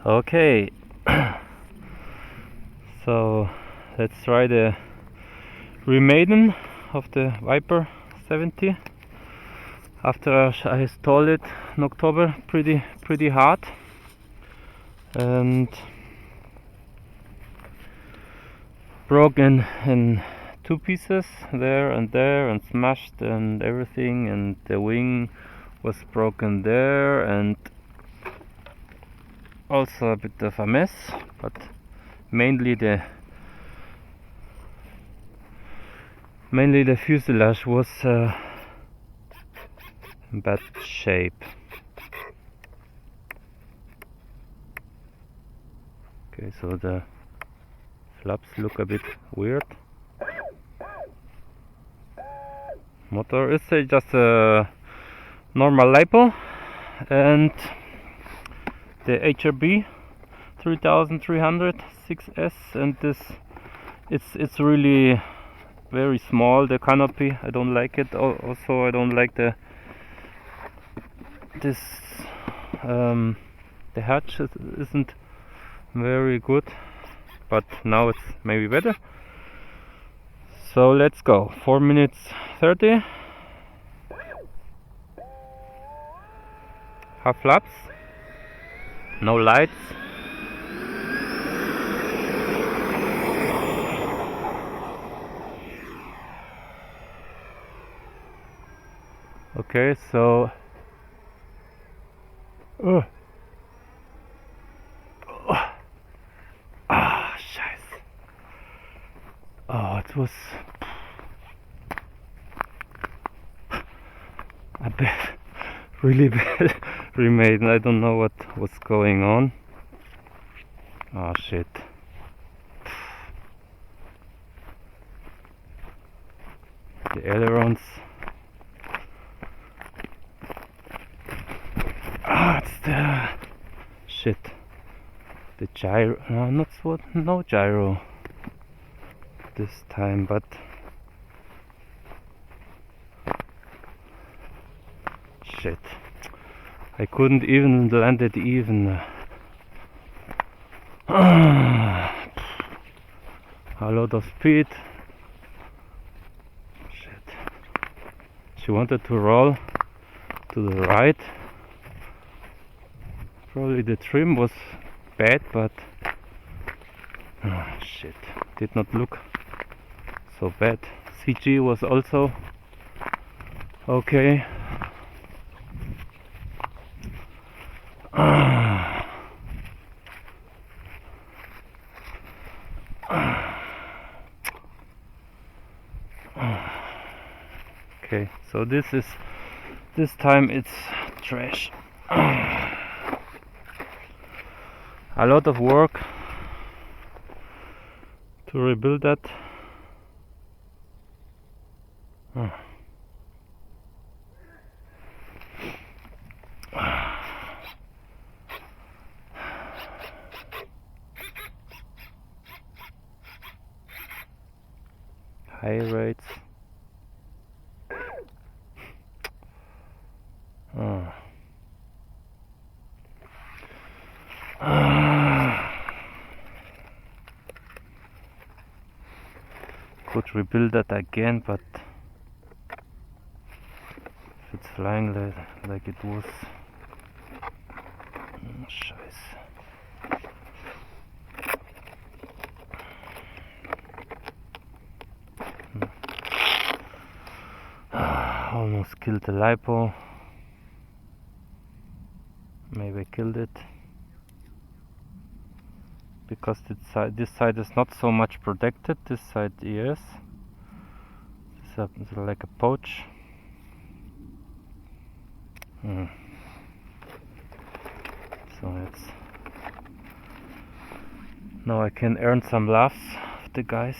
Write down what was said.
Okay, so let's try the ReMaiden of the Viper 70. After I installed it in October, pretty hard, and broke in two pieces there, and smashed and everything, and the wing was broken there, and also a bit of a mess, but mainly the fuselage was in bad shape. Okay, so the flaps look a bit weird. Motor is just a normal LiPo, and the HRB 3300 6S, and this it's really very small, the canopy. I don't like it. Also, I don't like the hatch isn't very good, but now it's maybe better. So let's go. 4 minutes 30. Half flaps. No lights. Okay, so scheiße. Oh, it was a bad, really bad ReMaiden. I don't know what was going on. Oh shit. The ailerons. It's the shit. The gyro. No, no gyro this time, but shit. I couldn't even land it even. A lot of speed. Shit. She wanted to roll to the right. Probably the trim was bad, but shit, did not look so bad. CG was also okay. Okay, so this time it's trash. A lot of work to rebuild that. High rates. Could rebuild that again, but if it's flying like it was, scheiße. Almost killed the LiPo. Maybe I killed it because this side is not so much protected. This side, yes. It's like a pouch. So now I can earn some laughs of the guys.